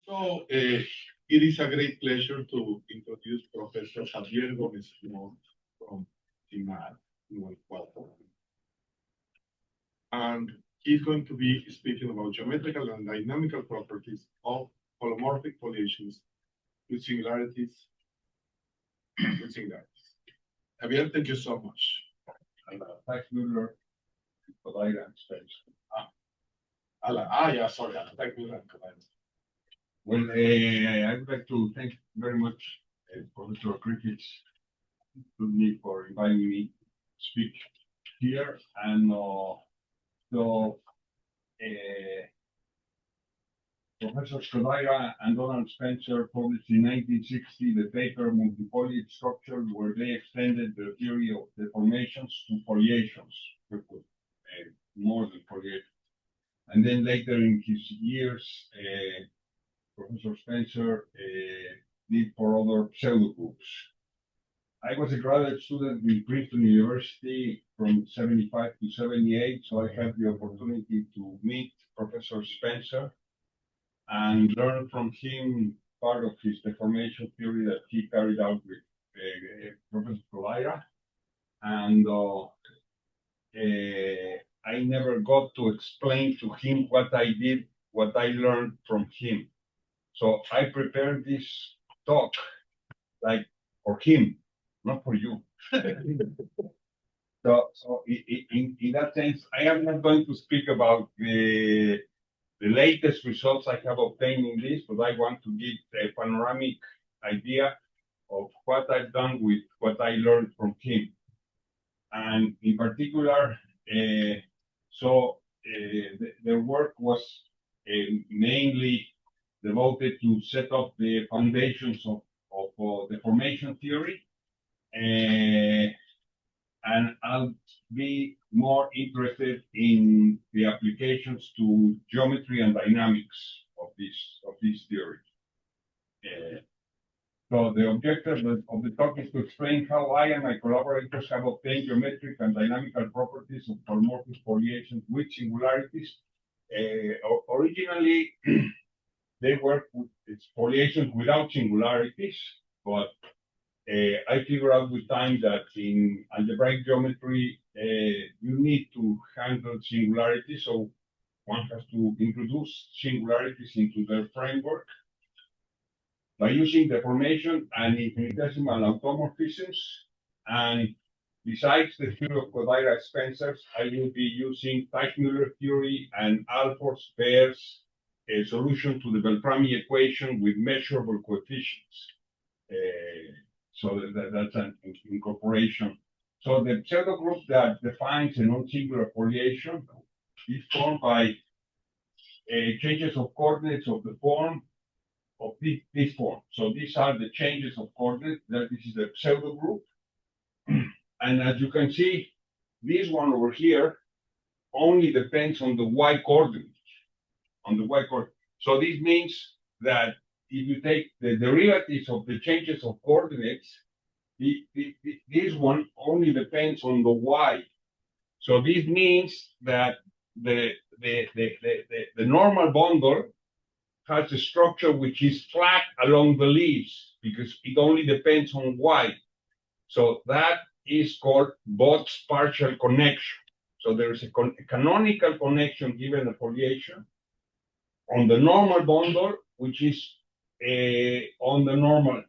So it is a great pleasure to introduce Professor Xavier Gómez-Mont from CIMAT in Guanajuato. And he's going to be speaking about geometrical and dynamical properties of holomorphic foliations with singularities. Javier, thank you so much. And thanks, Uller, Kodaira and Teichm. Yeah, sorry. Thank you, Kodaira. Well, I would like to thank very much Professor Griffiths to me for inviting me to speak here. And Professors Kodaira and Donald Spencer published in 1960 the paper Multifoliate Structures, where they extended the theory of deformations to foliations, more than foliations. And then later in his years, Professor Spencer did for other pseudogroups. I was a graduate student in Princeton University from 75 to 78, so I had the opportunity to meet Professor Spencer and learn from him part of his deformation theory that he carried out with Professor Kodaira. And I never got to explain to him what I did, what I learned from him. So I prepared this talk like for him, not for you. So in that sense, I am not going to speak about the latest results I have obtained in this, but I want to give a panoramic idea of what I've done with what I learned from him. And in particular, their work was mainly devoted to set up the foundations of deformation theory. And I'll be more interested in the applications to geometry and dynamics of this theory. So the objective of the talk is to explain how I and my collaborators have obtained geometric and dynamical properties of holomorphic foliations with singularities. Originally, they worked with foliations without singularities, but I figured out with time that in algebraic geometry, you need to handle singularities, so one has to introduce singularities into their framework by using deformation and infinitesimal automorphisms. And besides the theory of Kodaira Spencer's, I will be using Teichm theory and Alford's Baer's a solution to the Beltrami equation with measurable coefficients. So that's an incorporation. So the pseudogroup that defines a non-singular foliation is formed by changes of coordinates of the form of this form. So these are the changes of coordinates. This is the pseudogroup. And as you can see, this one over here only depends on the y coordinate. So this means that if you take the derivatives of the changes of coordinates, this one only depends on the y. So this means that the normal bundle has a structure which is flat along the leaves because it only depends on y. So that is called Bott's partial connection. So there is a canonical connection given a foliation on the normal bundle, which is on the normal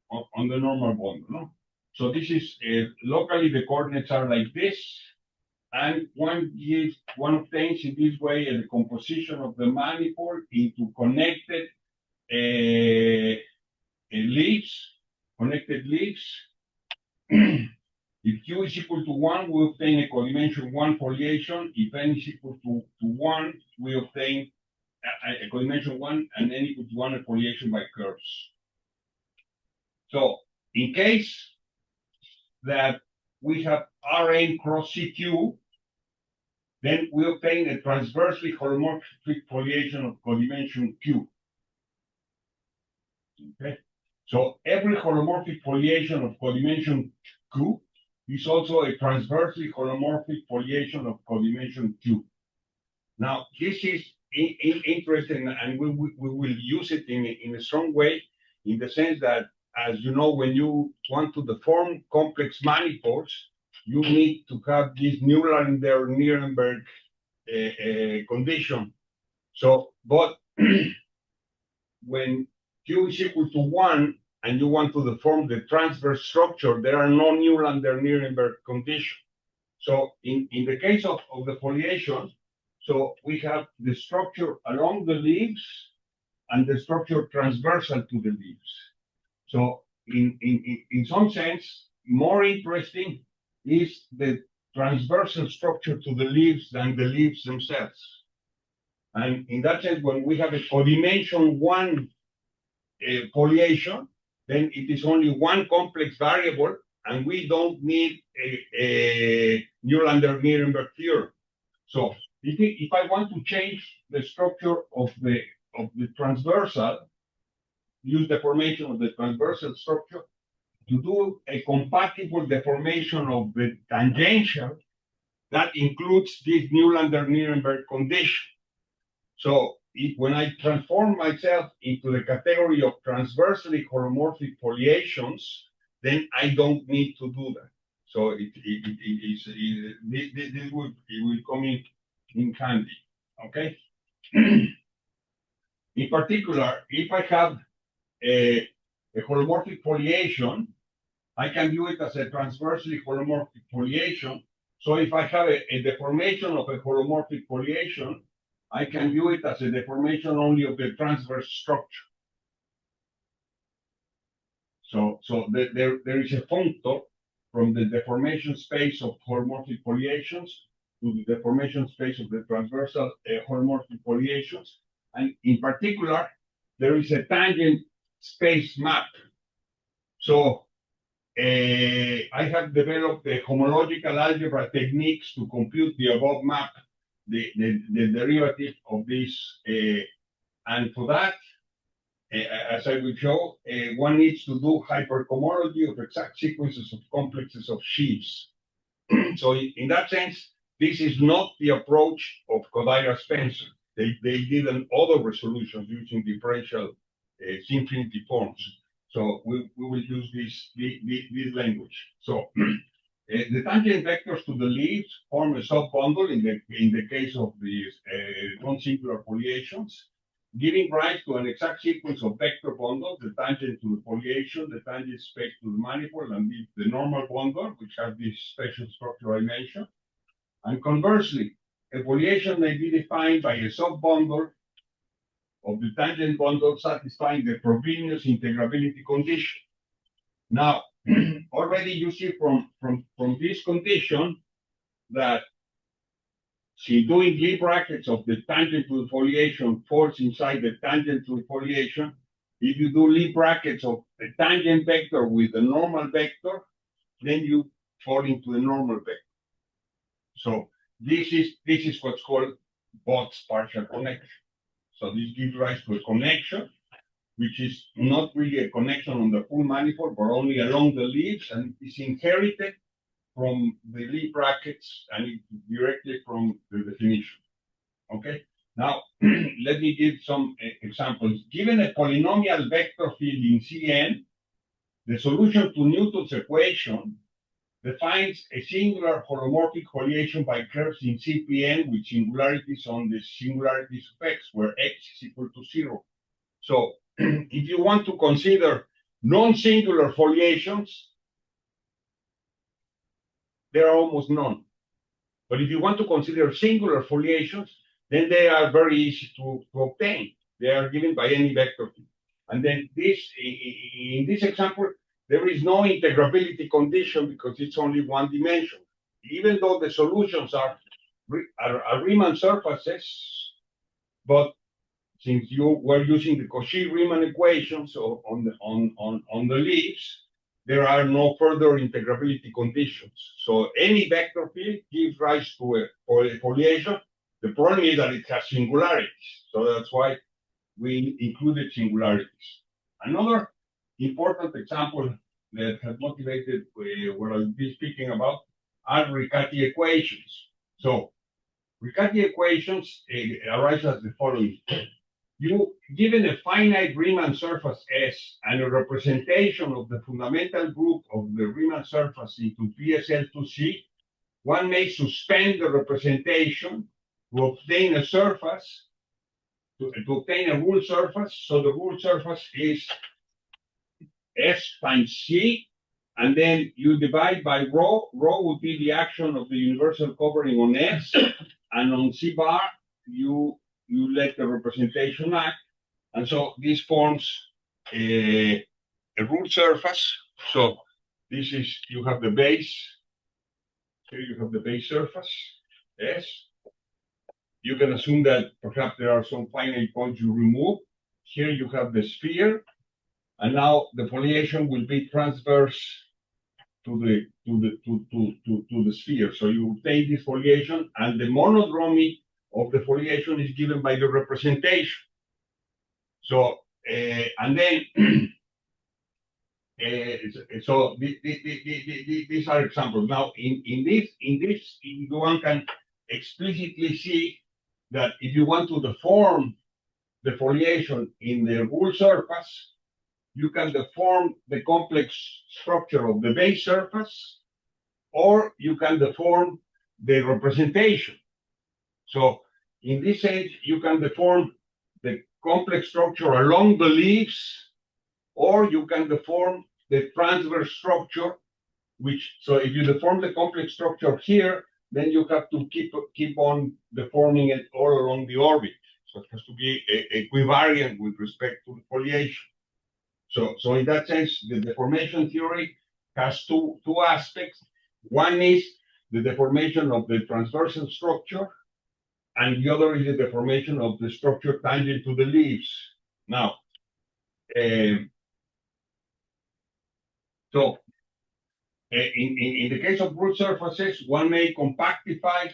bundle. No? So this is locally the coordinates are like this, and one obtains in this way a decomposition of the manifold into connected connected leaves. If Q is equal to 1, we obtain a codimension 1 foliation. If n is equal to 1, we obtain a codimension 1, and n equal to 1 a foliation by curves. So in case that we have Rn cross CQ, then we obtain a transversely holomorphic foliation of codimension Q. Okay, so every holomorphic foliation of codimension Q is also a transversely holomorphic foliation of codimension Q. Now, this is interesting, and we will use it in a strong way, in the sense that, as you know, when you want to deform complex manifolds, you need to have this Nuremberg condition. So, but when Q is equal to 1 and you want to deform the transverse structure, there are no Nuremberg conditions. So in the case of the foliation, so we have the structure along the leaves and the structure transversal to the leaves. So in some sense, more interesting is the transversal structure to the leaves than the leaves themselves. And in that sense, when we have a codimension 1 foliation, then it is only one complex variable, and we don't need a Nuremberg theorem. So if I want to change the structure of the transversal, use deformation of the transversal structure to do a compatible deformation of the tangential, that includes this Nuremberg condition. So when I transform myself into the category of transversally holomorphic foliations, then I don't need to do that. So this will come in handy. Okay. In particular, if I have a holomorphic foliation, I can view it as a transversely holomorphic foliation. So if I have a deformation of a holomorphic foliation, I can view it as a deformation only of the transverse structure. So there is a functor from the deformation space of holomorphic foliations to the deformation space of the transversal holomorphic foliations. And in particular, there is a tangent space map. So I have developed the homological algebra techniques to compute the above map, the derivative of this. And for that, as I will show, one needs to do hypercohomology of exact sequences of complexes of sheaves. So in that sense, this is not the approach of Kodaira Spencer. They did other resolutions using differential infinity forms. So we will use this language. So the tangent vectors to the leaves form a subbundle in the case of these non-singular foliations, giving rise to an exact sequence of vector bundles, the tangent to the foliation, the tangent space to the manifold, and the normal bundle, which has this special structure I mentioned. And conversely, a foliation may be defined by a subbundle of the tangent bundle satisfying the Frobenius integrability condition. Now, already you see from this condition that see doing Lie brackets of the tangent to the foliation falls inside the tangent to the foliation. If you do Lie brackets of the tangent vector with the normal vector, then you fall into the normal vector. So this is what's called Bott's partial connection. So this gives rise to a connection, which is not really a connection on the full manifold, but only along the leaves, and it is inherited from the Lie brackets and directly from the definition. Okay. Now let me give some examples. Given a polynomial vector field in Cn, the solution to Newton's equation defines a singular holomorphic foliation by curves in Cpn with singularities on the singularities of x, where x is equal to 0. So if you want to consider non-singular foliations, there are almost none. But if you want to consider singular foliations, then they are very easy to obtain. They are given by any vector field. And then in this example, there is no integrability condition because it's only one dimension. Even though the solutions are Riemann surfaces, but since you were using the Cauchy-Riemann equations on the leaves, there are no further integrability conditions. So any vector field gives rise to a foliation. The problem is that it has singularities. So that's why we included singularities. Another important example that has motivated what I'll be speaking about are Riccati equations. So Riccati equations arise as the following. Given a finite Riemann surface S and a representation of the fundamental group of the Riemann surface into PSL2C, one may suspend the representation to obtain a surface, to obtain a rule surface. So the rule surface is S times C, and then you divide by rho. Rho would be the action of the universal covering on S, and on C bar, you let the representation act. And so this forms a rule surface. So this is, you have the base. Here you have the base surface, S. You can assume that perhaps there are some finite points you remove. Here you have the sphere. And now the foliation will be transverse to the sphere. So you obtain this foliation, and the monodromy of the foliation is given by the representation. So and then so these are examples. Now in this one can explicitly see that if you want to deform the foliation in the rule surface, you can deform the complex structure of the base surface, or you can deform the representation. So in this sense, you can deform the complex structure along the leaves, or you can deform the transverse structure, which, so if you deform the complex structure here, then you have to keep on deforming it all along the orbit. So it has to be equivariant with respect to the foliation. So in that sense, the deformation theory has two aspects. One is the deformation of the transversal structure, and the other is the deformation of the structure tangent to the leaves. Now, in the case of root surfaces, one may compactify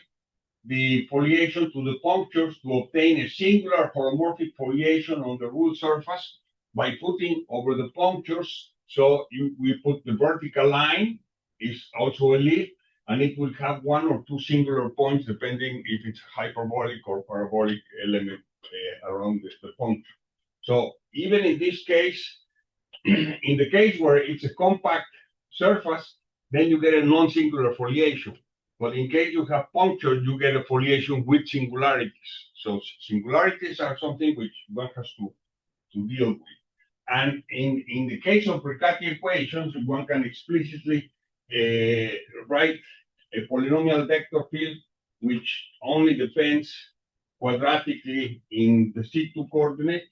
the foliation to the punctures to obtain a singular holomorphic foliation on the root surface by putting over the punctures. So we put the vertical line, is also a leaf, and it will have one or two singular points depending if it's hyperbolic or parabolic element around the puncture. So even in this case, in the case where it's a compact surface, then you get a non-singular foliation. But in case you have puncture, you get a foliation with singularities. So singularities are something which one has to deal with. And in the case of Riccati equations, one can explicitly write a polynomial vector field which only depends quadratically in the C2 coordinate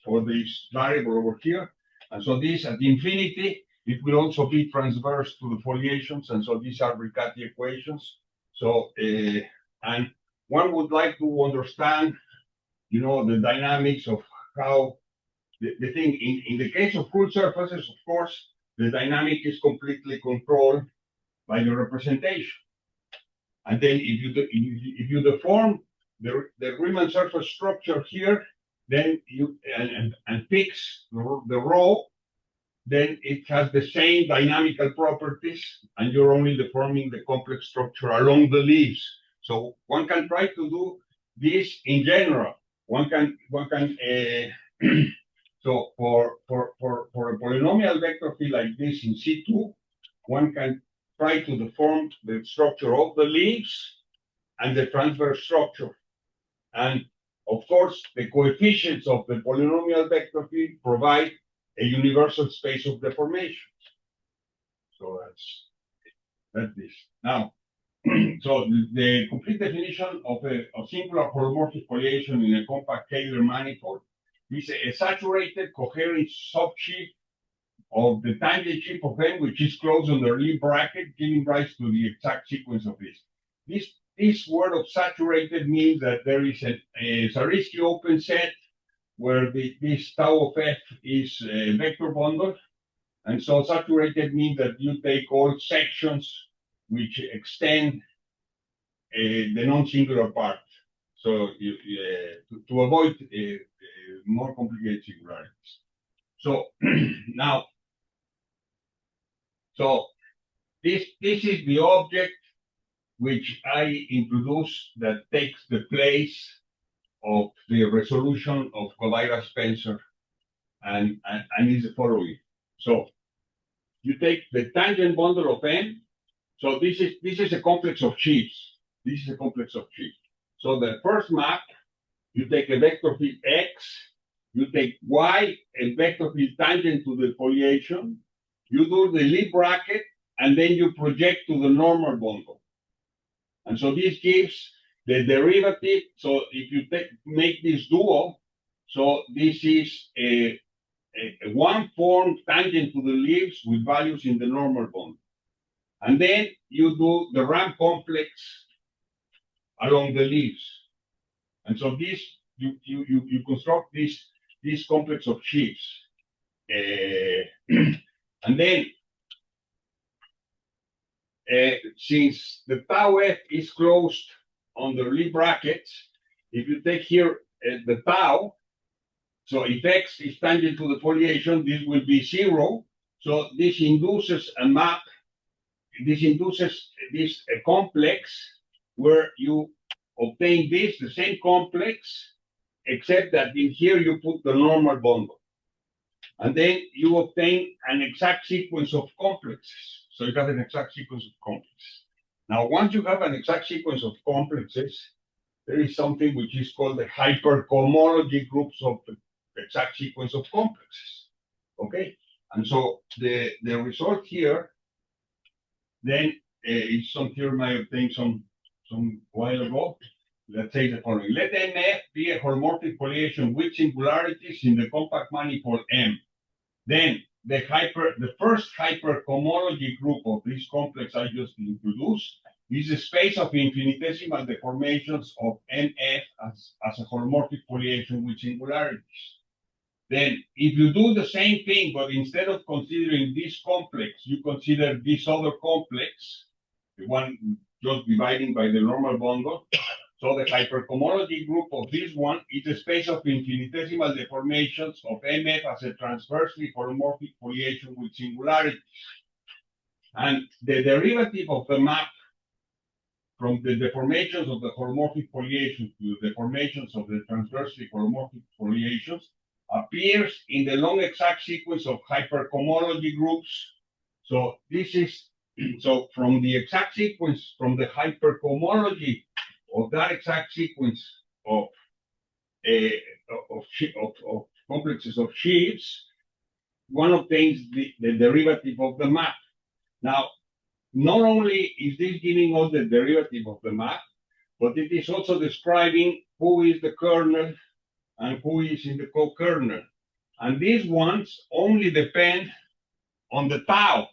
for this variable over here. And so this at infinity, it will also be transverse to the foliations. And so these are Riccati equations. So, and one would like to understand, the dynamics of how the thing, in the case of full surfaces, of course, the dynamic is completely controlled by the representation. And then if you deform the Riemann surface structure here, then you and fix the rho, then it has the same dynamical properties, and you're only deforming the complex structure along the leaves. So one can try to do this in general. One can so for a polynomial vector field like this in C2, one can try to deform the structure of the leaves and the transverse structure. And of course, the coefficients of the polynomial vector field provide a universal space of deformation. So that's this. Now, so the complete definition of a singular holomorphic foliation in a compact Kahler manifold is a saturated coherent subsheaf of the tangent sheaf of M, which is closed on the Lie bracket, giving rise to the exact sequence of this. This word of saturated means that there is a Zariski open set where this tau of F is a vector bundle. And so saturated means that you take all sections which extend the non-singular part. So to avoid more complicated singularities. So now, so this is the object which I introduced that takes the place of the resolution of Kodaira Spencer and is the following. So you take the tangent bundle of n. So this is a complex of sheaves. This is a complex of sheaves. So the first map, you take a vector field x, you take y, a vector field tangent to the foliation, you do the lip bracket, and then you project to the normal bundle. And so this gives the derivative. So if you make this dual, so this is a one form tangent to the leaves with values in the normal bundle. And then you do the ramp complex along the leaves. And so this, you construct this complex of sheaves. And then, since the tau f is closed on the lip brackets, if you take here the tau, so if x is tangent to the foliation, this will be 0. So this induces a map. This induces this complex where you obtain this, the same complex, except that in here you put the normal bundle. And then you obtain an exact sequence of complexes. So you have an exact sequence of complexes. Now, once you have an exact sequence of complexes, there is something which is called the hypercohomology groups of the exact sequence of complexes. Okay? And so the result here then is some theorem I obtained some while ago. Let's say the following. Let MF be a holomorphic foliation with singularities in the compact manifold M. Then the first hypercohomology group of this complex I just introduced is a space of infinitesimal deformations of MF as a holomorphic foliation with singularities. Then, if you do the same thing, but instead of considering this complex, you consider this other complex, the one just dividing by the normal bundle. So the hypercohomology group of this one is a space of infinitesimal deformations of MF as a transversely holomorphic foliation with singularities. And the derivative of the map from the deformations of the holomorphic foliation to the deformations of the transversely holomorphic foliations appears in the long exact sequence of hypercohomology groups. So this is, so from the exact sequence, from the hypercohomology of that exact sequence of complexes of sheaves, one obtains the derivative of the map. Now, not only is this giving us the derivative of the map, but it is also describing who is the kernel and who is in the co-kernel. And these ones only depend on the tau.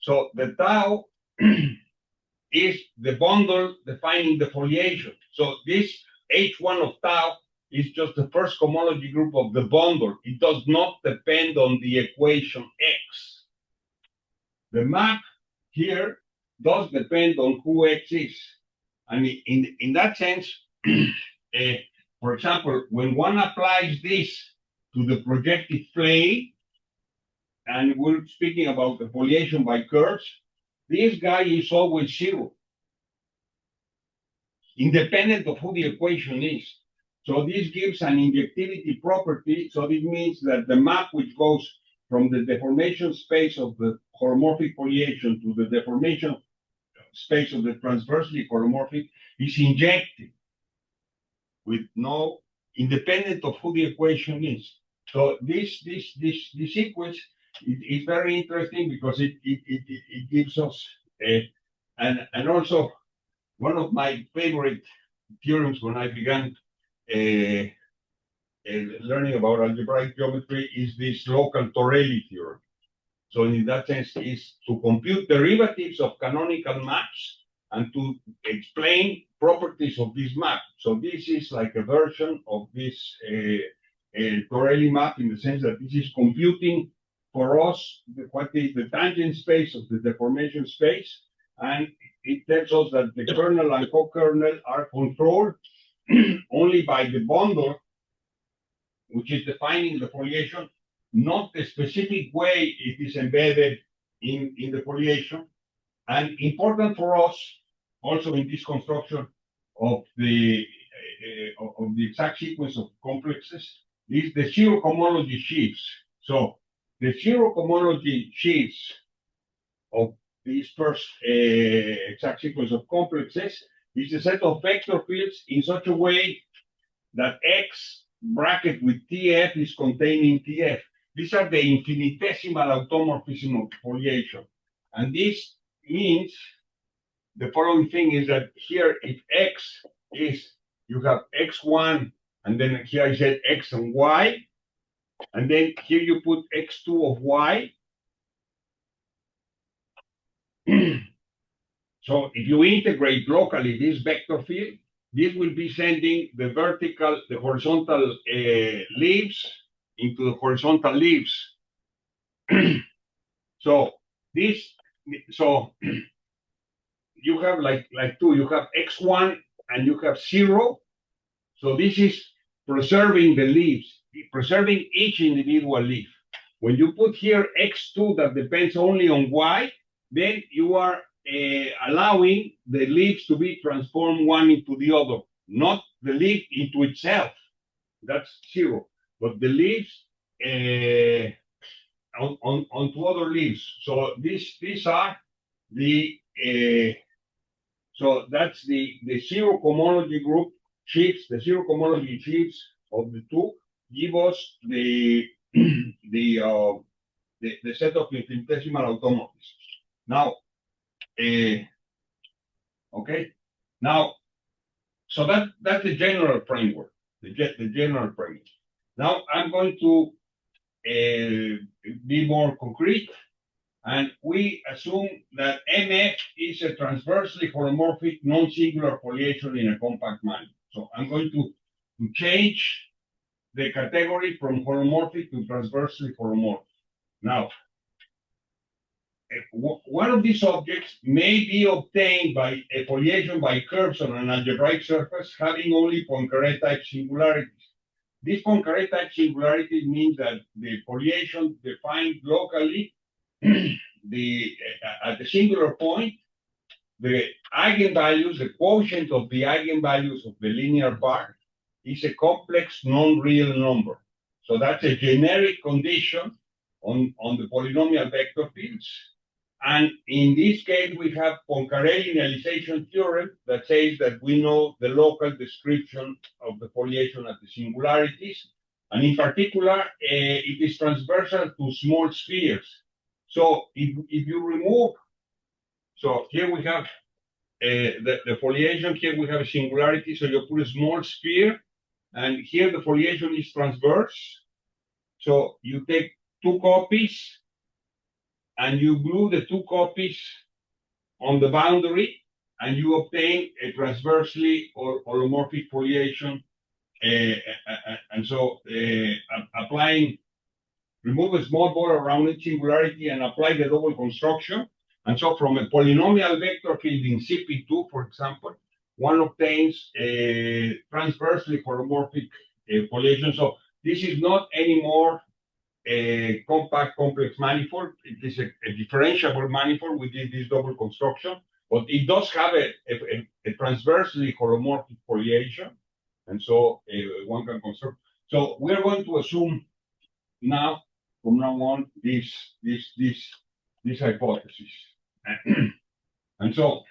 So the tau is the bundle defining the foliation. So this H1 of tau is just the first cohomology group of the bundle. It does not depend on the equation X. The map here does depend on who X is. And in that sense, for example, when one applies this to the projected plane, and we're speaking about the foliation by curves, this guy is always 0, independent of who the equation is. So this gives an injectivity property. So this means that the map which goes from the deformation space of the holomorphic foliation to the deformation space of the transversely holomorphic is injected with no independent of who the equation is. So this sequence is very interesting because it gives us and also one of my favorite theorems when I began learning about algebraic geometry is this local Torelli theorem. So in that sense, is to compute derivatives of canonical maps and to explain properties of this map. So this is like a version of this Torelli map in the sense that this is computing for us what is the tangent space of the deformation space, and it tells us that the kernel and co-kernel are controlled only by the bundle, which is defining the foliation, not the specific way it is embedded in the foliation. And important for us also in this construction of the exact sequence of complexes is the zero cohomology sheaves. So the zero cohomology sheaves of this first exact sequence of complexes is a set of vector fields in such a way that X bracket with TF is containing TF. These are the infinitesimal automorphism of foliation. And this means the following thing is that here, if X is, you have X1, and then here I said X and Y, and then here you put X2 of Y. So if you integrate locally this vector field, this will be sending the horizontal leaves into the horizontal leaves. So you have like two, you have X1 and you have 0. So this is preserving the leaves, preserving each individual leaf. When you put here X2 that depends only on Y, then you are allowing the leaves to be transformed one into the other, not the leaf into itself. That's 0. But the leaves onto other leaves. So these are the so that's the zero cohomology group sheaves. The zero cohomology sheaves of the two give us the set of infinitesimal automorphisms. Now, okay. Now, so that's the general framework. The general framework. Now I'm going to be more concrete, and we assume that MF is a transversely holomorphic non-singular foliation in a compact manner. So I'm going to change the category from holomorphic to transversely holomorphic. Now, one of these objects may be obtained by a foliation by curves on an algebraic surface having only Poincaré type singularities. These Poincaré type singularities mean that the foliation defined locally at the singular point, the eigenvalues, the quotient of the eigenvalues of the linear part is a complex non-real number. So that's a generic condition on the polynomial vector fields. And in this case, we have Poincaré linearization theorem that says that we know the local description of the foliation at the singularities. And in particular, it is transversal to small spheres. So if you remove, so here we have the foliation, here we have a singularity, so you put a small sphere, and here the foliation is transverse. So you take 2 copies, and you glue the 2 copies on the boundary, and you obtain a transversely or holomorphic foliation. And so applying, remove a small border around each singularity and apply the double construction. And so from a polynomial vector field in CP2, for example, one obtains a transversely holomorphic foliation. So this is not anymore a compact complex manifold. It is a differentiable manifold with this double construction, but it does have a transversely holomorphic foliation, and so one can construct. So we're going to assume now, from now on, this hypothesis, and so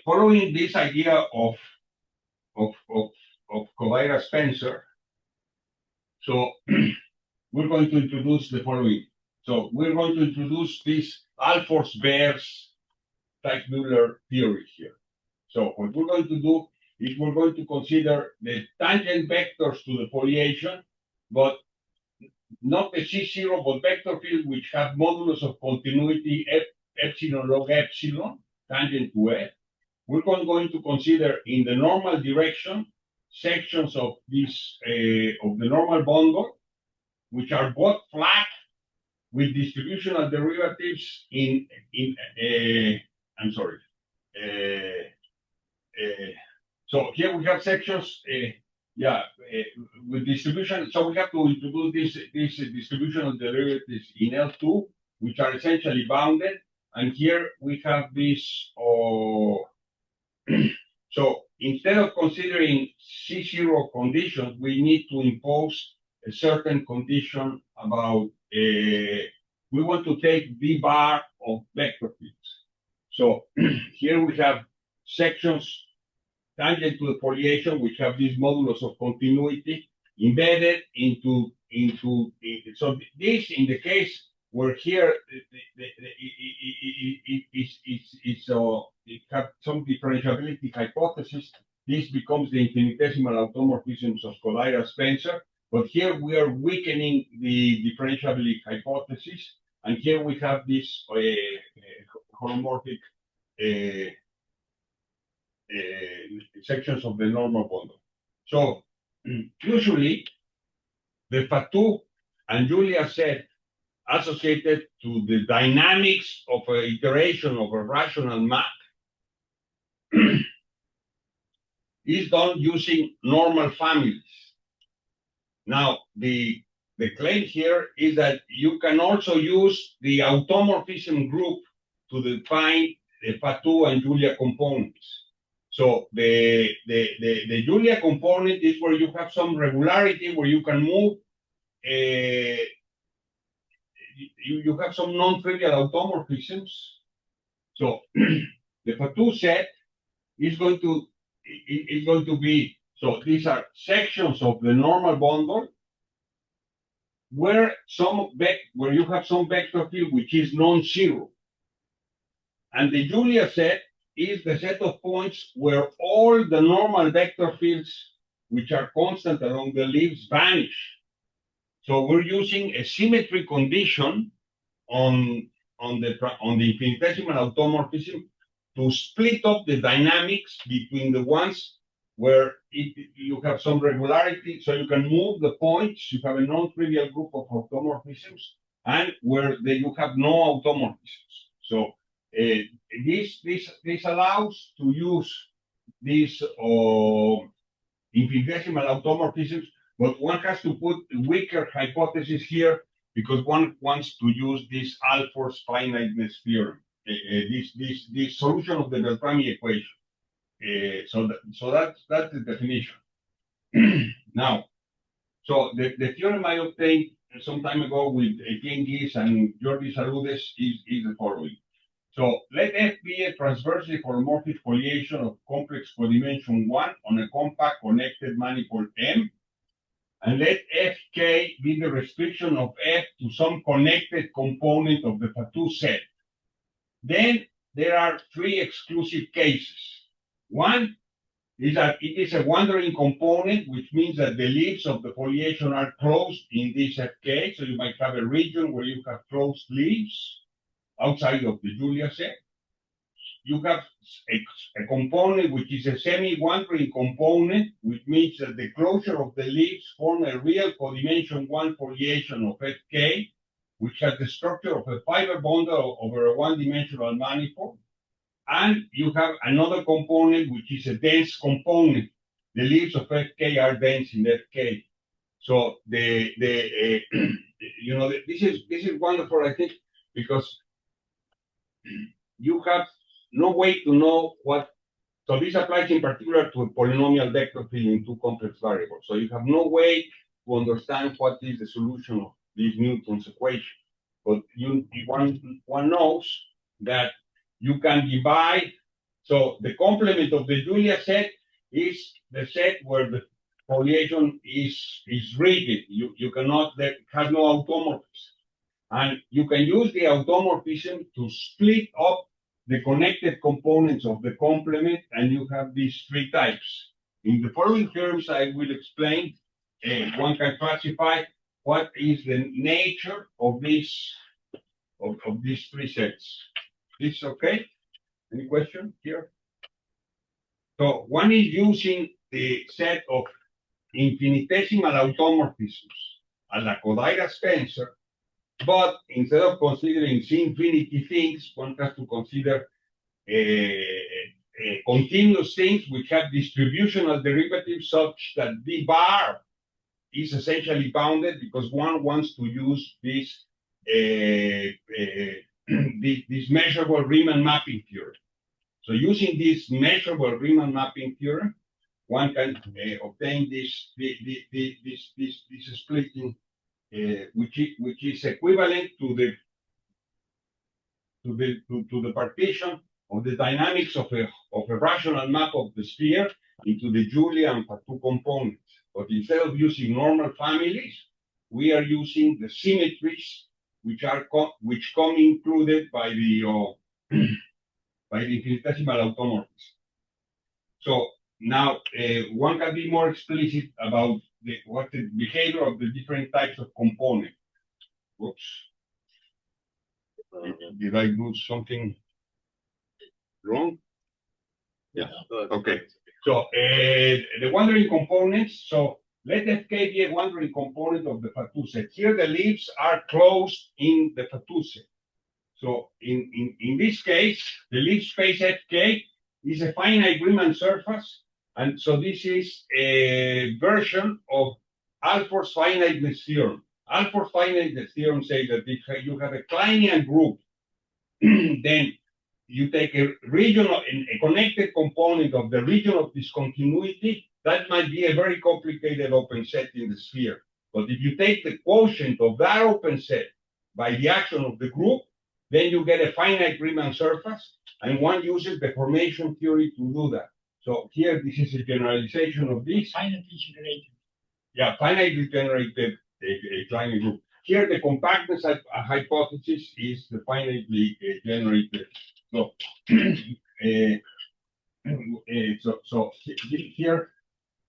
following this idea of Kodaira Spencer, so we're going to introduce the following. So we're going to introduce this Alfors-Behr's Teichm-Uller theory here. So what we're going to do is we're going to consider the tangent vectors to the foliation, but not the C0, but vector fields which have modulus of continuity epsilon log epsilon, tangent to F. We're going to consider in the normal direction sections of this of the normal bundle, which are both flat with distributional derivatives I'm sorry. So here we have sections, with distribution. So we have to introduce these distributional derivatives in L2, which are essentially bounded, and here we have this. So instead of considering C0 conditions, we need to impose a certain condition about, we want to take V bar of vector fields. So here we have sections tangent to the foliation, which have this modulus of continuity embedded into so this, in the case where here it have some differentiability hypothesis, this becomes the infinitesimal automorphisms of Kodaira-Spencer. But here we are weakening the differentiability hypothesis, and here we have this holomorphic sections of the normal bundle. So usually the Fatou and Julia set associated to the dynamics of an iteration of a rational map is done using normal families. Now, the claim here is that you can also use the automorphism group to define the Fatou and Julia components. So the Julia component is where you have some regularity, where you can move. You have some non-trivial automorphisms. So the Fatou set is going to be, so these are sections of the normal bundle where you have some vector field which is non-zero. And the Julia set is the set of points where all the normal vector fields which are constant along the leaves vanish. So we're using a symmetry condition on the infinitesimal automorphism to split up the dynamics between the ones where you have some regularity, so you can move the points, you have a non-trivial group of automorphisms, and where you have no automorphisms. So this allows to use these infinitesimal automorphisms, but one has to put a weaker hypothesis here because one wants to use this Alford's finiteness theorem, this solution of the Beltrami equation. So that's the definition. Now, so the theorem I obtained some time ago with Etienne Guise and Jordi Saludes is the following. So let F be a transversely holomorphic foliation of complex codimension 1 on a compact connected manifold M. And let Fk be the restriction of F to some connected component of the Fatou set. Then there are three exclusive cases. One is that it is a wandering component, which means that the leaves of the foliation are closed in this Fk. So you might have a region where you have closed leaves outside of the Julia set. You have a component which is a semi-wandering component, which means that the closure of the leaves form a real codimension 1 foliation of Fk, which has the structure of a fiber bundle over a one-dimensional manifold. And you have another component which is a dense component. The leaves of Fk are dense in Fk. So this is wonderful, I think, because you have no way to know what. So this applies in particular to a polynomial vector field in two complex variables. So you have no way to understand what is the solution of this Newton's equation. But one knows that you can divide. So the complement of the Julia set is the set where the foliation is rigid. You cannot, that has no automorphism. And you can use the automorphism to split up the connected components of the complement, and you have these three types. In the following terms, I will explain, one can classify what is the nature of these three sets. This okay? Any question here? So one is using the set of infinitesimal automorphisms a la Kodaira-Spencer, but instead of considering C-infinity things, one has to consider continuous things which have distributional derivatives such that V bar is essentially bounded because one wants to use this this measurable Riemann mapping theorem. So using this measurable Riemann mapping theorem, one can obtain this splitting, which is equivalent to the partition of the dynamics of a rational map of the sphere into the Julia and Fatou components. But instead of using normal families, we are using the symmetries which come included by the infinitesimal automorphism. So now one can be more explicit about what the behavior of the different types of component. Whoops. Did I do something wrong? Yeah. Okay. So the wandering components. So let Fk be a wandering component of the Fatou set. Here the leaves are closed in the Fatou set. So in this case, the leaf space Fk is a finite Riemann surface, and so this is a version of Alfor's finiteness theorem. Alfor's finiteness theorem says that if you have a Kleinian group, then you take a connected component of the region of discontinuity. That might be a very complicated open set in the sphere. But if you take the quotient of that open set by the action of the group, then you get a finite Riemann surface, and one uses deformation theory to do that. So here, this is a generalization of this. Finitely generated. Yeah, finitely generated a Kleinian group. Here, the compactness hypothesis is the finitely generated. So, so here,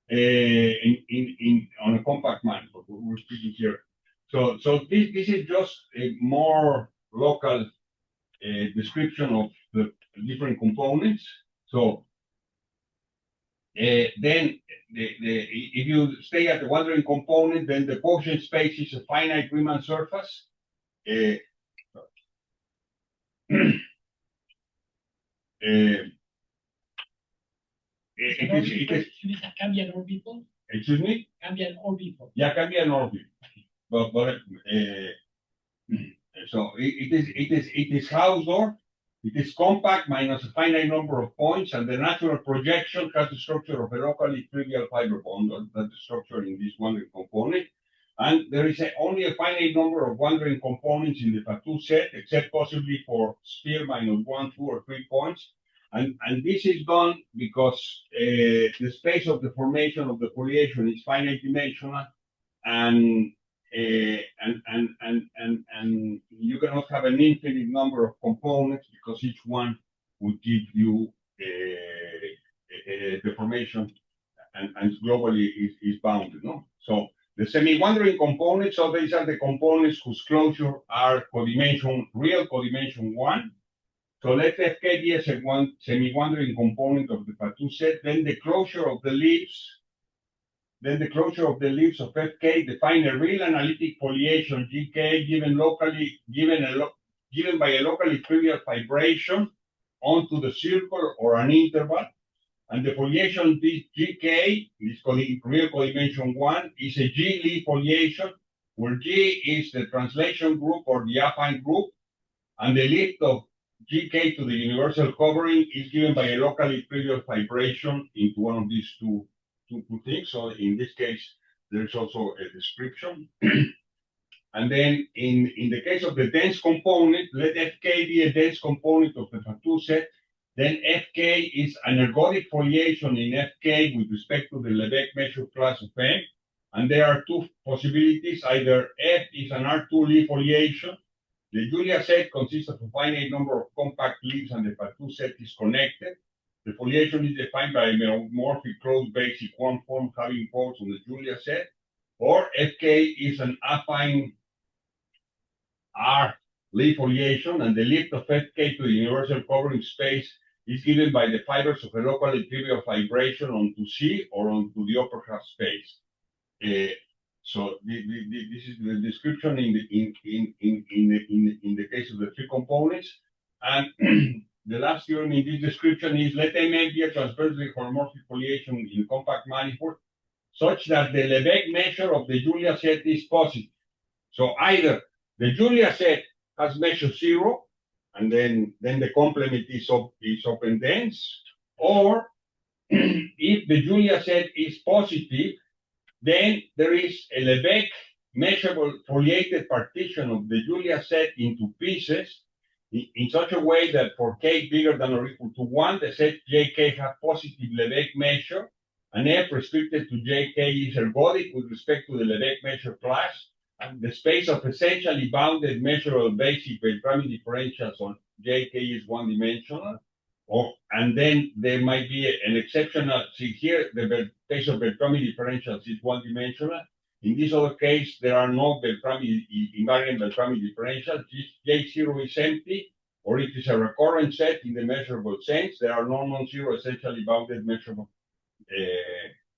on a compact manifold, we're speaking here. So this is just a more local description of the different components. So then if you stay at the wandering component, then the quotient space is a finite Riemann surface. It can be an orbital. Excuse me? Can be an orbital. Yeah, can be an orbital. But so it is Hausdorff. It is compact minus a finite number of points, and the natural projection has the structure of a locally trivial fiber bond. That's the structure in this wandering component. And there is only a finite number of wandering components in the Fatou set, except possibly for sphere minus 1, 2, or 3 points. And this is done because the space of the formation of the foliation is finite dimensional, and you cannot have an infinite number of components because each one would give you a deformation, and globally is bounded. No, so the semi-wandering components. So these are the components whose closure are real codimension 1. So let Fk be as a semi-wandering component of the Fatou set. Then the closure of the leaves. Then the closure of the leaves of Fk define a real analytic foliation Gk given by a locally trivial vibration onto the circle or an interval. And the foliation Gk, this real codimension 1, is a G-leaf foliation, where G is the translation group or the affine group, and the lift of Gk to the universal covering is given by a locally trivial vibration into one of these two things. So in this case, there's also a description. And then in the case of the dense component, let Fk be a dense component of the Fatou set. Then Fk is an ergodic foliation in Fk with respect to the Lebesgue measure class of M. And there are two possibilities. Either F is an R2 leaf foliation. The Julia set consists of a finite number of compact leaves, and the Fatou set is connected. The foliation is defined by a homomorphic closed basic one form having poles on the Julia set. Or Fk is an affine R leaf foliation, and the lift of Fk to the universal covering space is given by the fibers of a locally trivial vibration onto C or onto the upper half space. So this is the description in the case of the 3 components. And the last theorem in this description is let M be a transversely holomorphic foliation in compact manifold such that the Lebesgue measure of the Julia set is positive. So either the Julia set has measure 0, and then the complement is open dense. Or if the Julia set is positive, then there is a Lebesgue measurable foliated partition of the Julia set into pieces in such a way that for k bigger than or equal to 1, the set jk have positive Lebesgue measure, and f restricted to jk is ergodic with respect to the Lebesgue measure class, and the space of essentially bounded measurable basic Beltrami differentials on jk is one-dimensional. And then there might be an exceptional, see here, the space of Beltrami differentials is one-dimensional. In this other case, there are no invariant Beltrami differentials. J0 is empty, or it is a recurrent set in the measurable sense. There are no non-zero essentially bounded measurable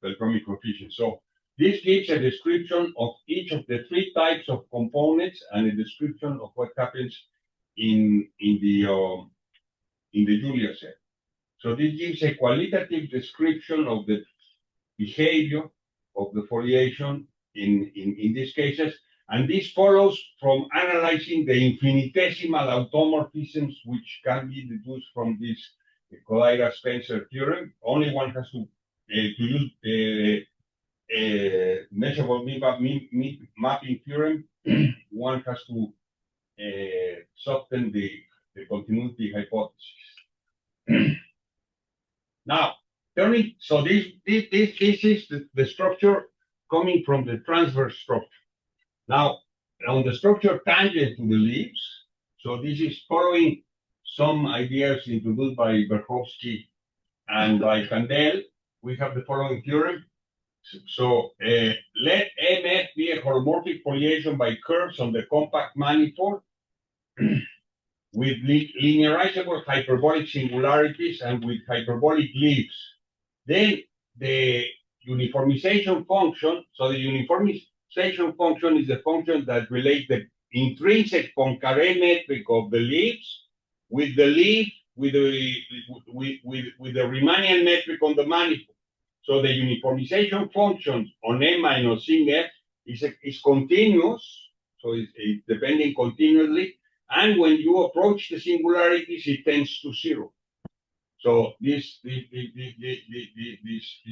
Beltrami coefficients. So this gives a description of each of the three types of components and a description of what happens in the Julia set. So this gives a qualitative description of the behavior of the foliation in these cases. And this follows from analyzing the infinitesimal automorphisms which can be deduced from this Kodaira-Spencer theorem. Only one has to use measurable mapping theorem. One has to soften the continuity hypothesis. Now, so this is the structure coming from the transverse structure. Now, on the structure tangent to the leaves, so this is following some ideas introduced by Berkowski and by Kandel. We have the following theorem. So let MF be a holomorphic foliation by curves on the compact manifold with linearizable hyperbolic singularities and with hyperbolic leaves. Then the uniformization function, so the uniformization function is the function that relates the intrinsic Poincaré metric of the leaves with the leaf, with the Riemannian metric on the manifold. So the uniformization function on M minus sin F is continuous, so it's depending continuously. And when you approach the singularities, it tends to 0. So this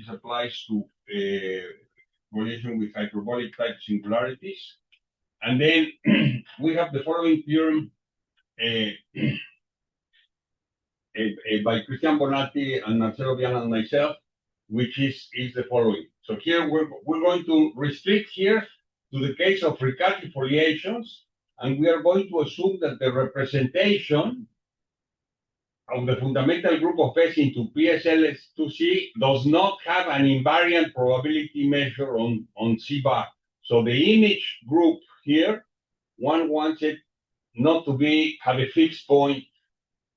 applies to relation with hyperbolic type singularities. And then we have the following theorem by Christian Bonatti and Marcelo Viana and myself, which is the following. So here we're going to restrict here to the case of Riccati foliations, and we are going to assume that the representation of the fundamental group of S into PSLS2C does not have an invariant probability measure on C bar. So the image group here, one wants it not to have a fixed point,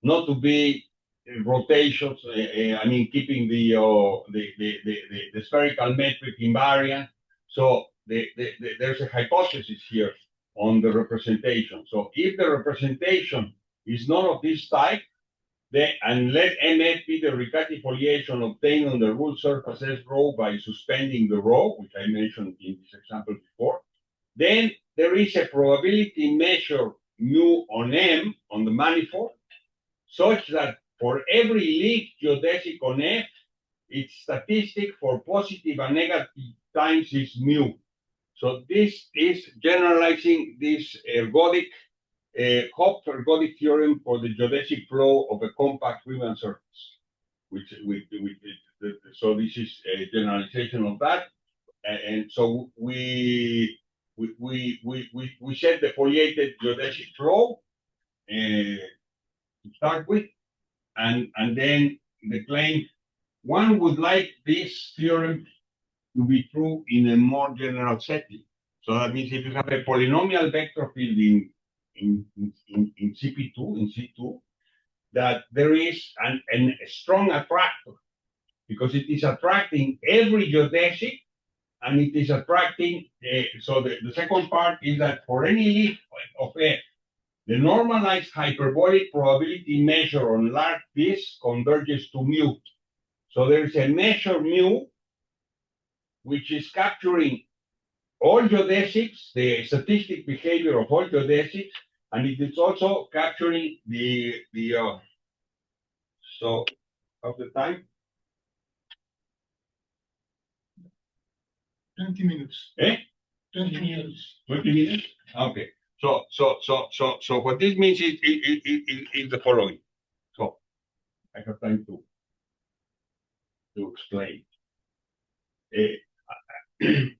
not to be rotations, keeping the spherical metric invariant. So there's a hypothesis here on the representation. So if the representation is not of this type, and let MF be the Riccati foliation obtained on the ruled surface S rho by suspending the rho, which I mentioned in this example before, then there is a probability measure mu on M on the manifold, such that for every leaf geodesic on F, its statistic for positive and negative times is mu. So this is generalizing this ergodic Hopf ergodic theorem for the geodesic flow of a compact Riemann surface. So this is a generalization of that, and so we set the foliated geodesic flow to start with, and then the claim one would like this theorem to be true in a more general setting. So that means if you have a polynomial vector field in CP2, in C2, that there is a strong attractor, because it is attracting every geodesic, and it is attracting, so the second part is that for any leaf of F, the normalized hyperbolic probability measure on large disk converges to mu. So there is a measure mu, which is capturing all geodesics, the statistic behavior of all geodesics, and it is also capturing so of the time. 20 minutes. 20 minutes. 20 minutes? Okay. So what this means is the following. So I have time to explain.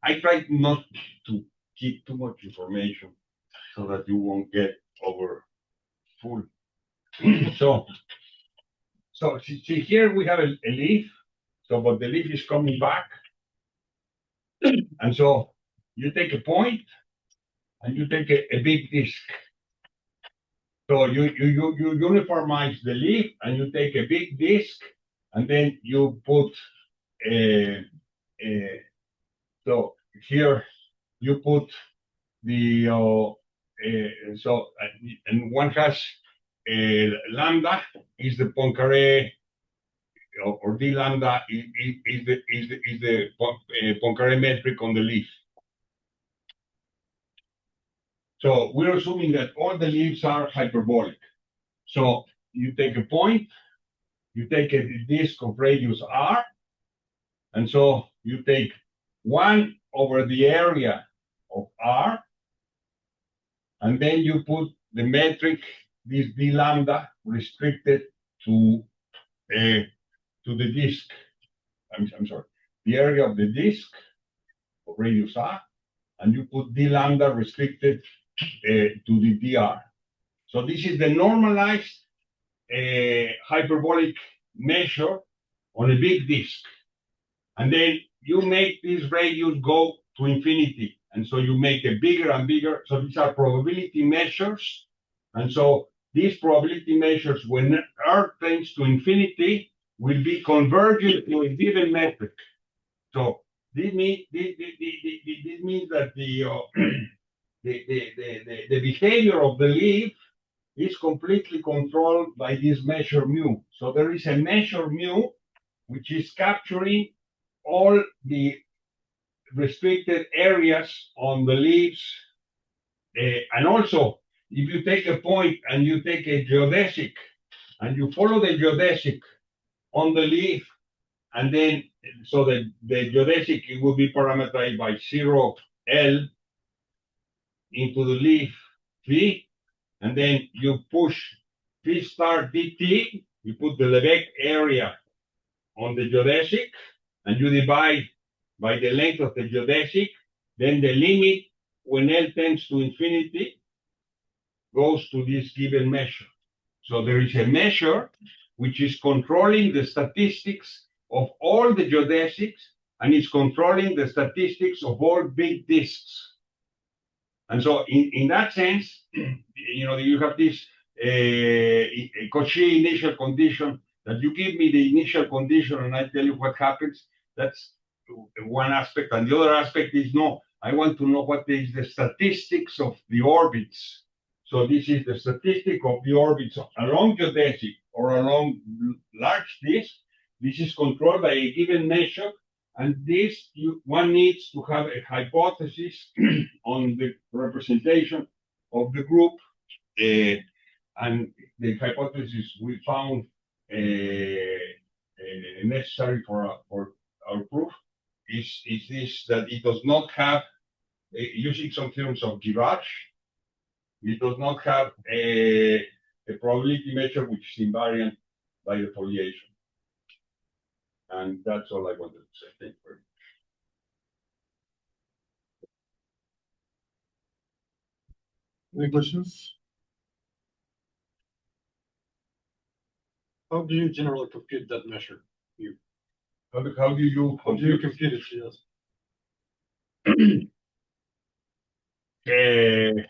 I tried not to keep too much information so that you won't get over full. So see here we have a leaf. So but the leaf is coming back. And so you take a point and you take a big disc. So you uniformize the leaf and you take a big disc and then you put so here you put the and one has lambda is the Poincaré or d lambda is the Poincaré metric on the leaf. So we're assuming that all the leaves are hyperbolic. So you take a point, you take a disk of radius r, and so you take 1 over the area of r, and then you put the metric, this d lambda, restricted to the disk. I'm sorry, the area of the disk of radius r, and you put d lambda restricted to the dr. So this is the normalized hyperbolic measure on a big disk. And then you make this radius go to infinity. And so you make it bigger and bigger. So these are probability measures. And so these probability measures, when R tends to infinity, will be convergent to a given metric. So this means that the behavior of the leaf is completely controlled by this measure mu. So there is a measure mu which is capturing all the restricted areas on the leaves. And also, if you take a point and you take a geodesic and you follow the geodesic on the leaf, and then so the geodesic it will be parameterized by 0 L into the leaf V, and then you push V star dt, you put the Lebesgue area on the geodesic, and you divide by the length of the geodesic, then the limit when L tends to infinity goes to this given measure. So there is a measure which is controlling the statistics of all the geodesics, and it's controlling the statistics of all big disks. And so in that sense, you have this Cauchy initial condition that you give me the initial condition and I tell you what happens. That's one aspect. And the other aspect is, no, I want to know what is the statistics of the orbits. So this is the statistic of the orbits along geodesic or along large disk. This is controlled by a given measure. And this, one needs to have a hypothesis on the representation of the group. And the hypothesis we found necessary for our proof is this, that it does not have, using some theorems of Girard, it does not have a probability measure which is invariant by the foliation. And that's all I wanted to say. Thank you very much. Any questions? How do you generally compute that measure? How do you compute it? Yes.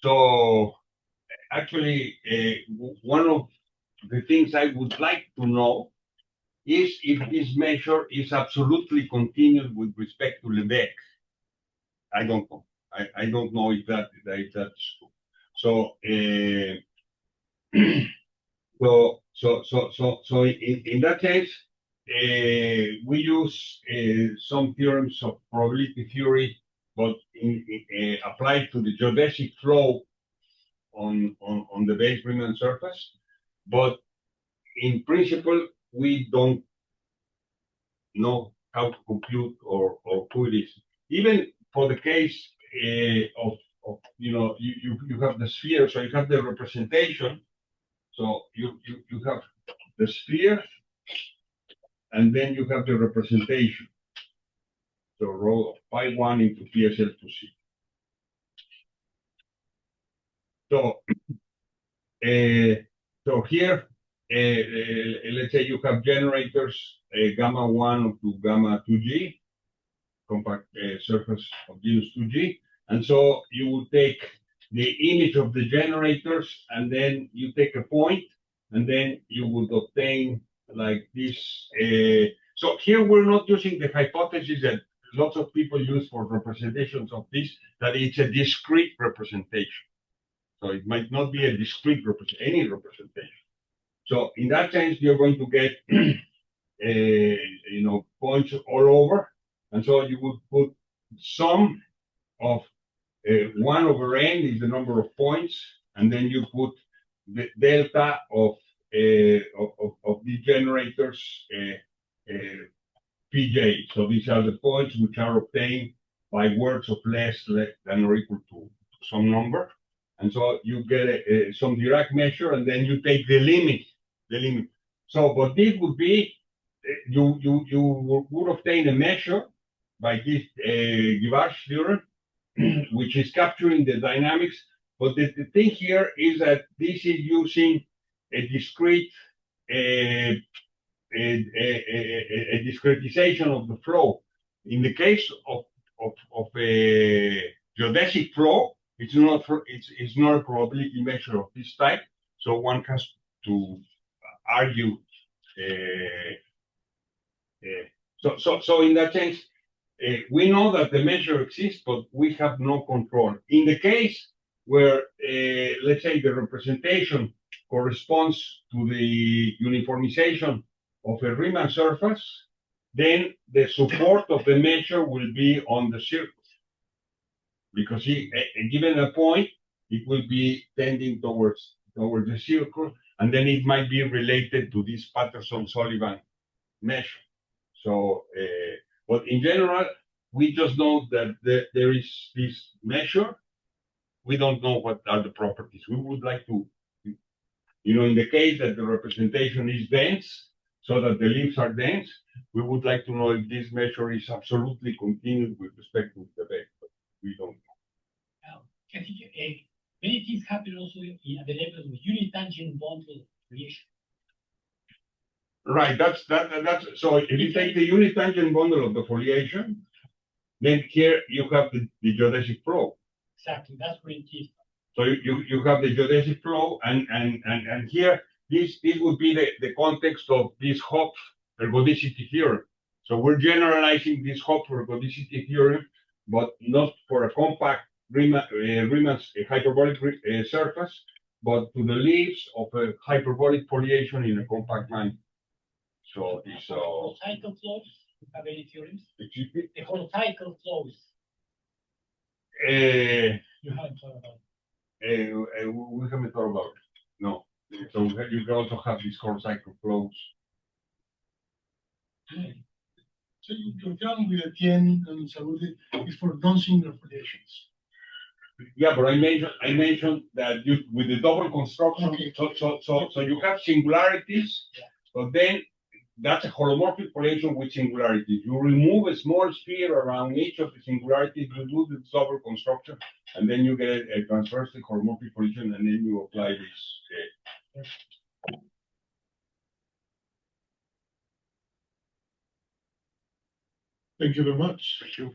So actually, one of the things I would like to know is if this measure is absolutely continuous with respect to Lebesgue. I don't know. I don't know if that's true. So so in that case, we use some theorems of probability theory, but applied to the geodesic flow on the base Riemann surface, but in principle, we don't know how to compute or who it is. Even for the case of you have the sphere, so you have the representation. So you have the sphere, and then you have the representation. So rho of pi 1 into PSL to C. So so here, let's say you have generators gamma 1 to gamma 2G, compact surface of genus 2G. And so you will take the image of the generators, and then you take a point, and then you would obtain like this. So here we're not using the hypothesis that lots of people use for representations of this, that it's a discrete representation. So it might not be a discrete any representation. So in that sense, you're going to get points all over, and so you would put sum of 1 over n is the number of points, and then you put the delta of the generators pj. So these are the points which are obtained by works of less than or equal to some number. And so you get some Dirac measure, and then you take the limit. So, but this would be, you would obtain a measure by this Givard theorem, which is capturing the dynamics. But the thing here is that this is using a discrete, a discretization of the flow. In the case of a geodesic flow, it's not a probability measure of this type. So one has to argue. So in that sense, we know that the measure exists, but we have no control. In the case where, let's say, the representation corresponds to the uniformization of a Riemann surface, then the support of the measure will be on the circle. Because given a point, it will be tending towards the circle, and then it might be related to this Patterson-Sullivan measure. So, but in general, we just know that there is this measure. We don't know what are the properties. We would like to, in the case that the representation is dense, so that the leaves are dense, we would like to know if this measure is absolutely continuous with respect to the vector. We don't know. Many things happen also at the level of unitangent bundle creation. Right, that's so if you take the unitangent bundle of the foliation, then here you have the geodesic flow. Exactly, that's where it is. So you have the geodesic flow, and here this would be the context of this Hopf ergodicity theorem. So we're generalizing this Hopf ergodicity theorem, but not for a compact Riemann's hyperbolic surface, but to the leaves of a hyperbolic foliation in a compact manner. So it's holotycal flows. You have any theorems? The holotycal flows. You haven't thought about it. We haven't thought about it. No. So you can also have these holocycle flows. So your theorem with Etienne and Saúde is for non-singular foliations. Yeah, but I mentioned that with the double construction, okay. So you have singularities, but then that's a holomorphic foliation with singularities. You remove a small sphere around each of the singularities, you do the double construction, and then you get a transversely holomorphic foliation, and then you apply this. Thank you very much. Thank you.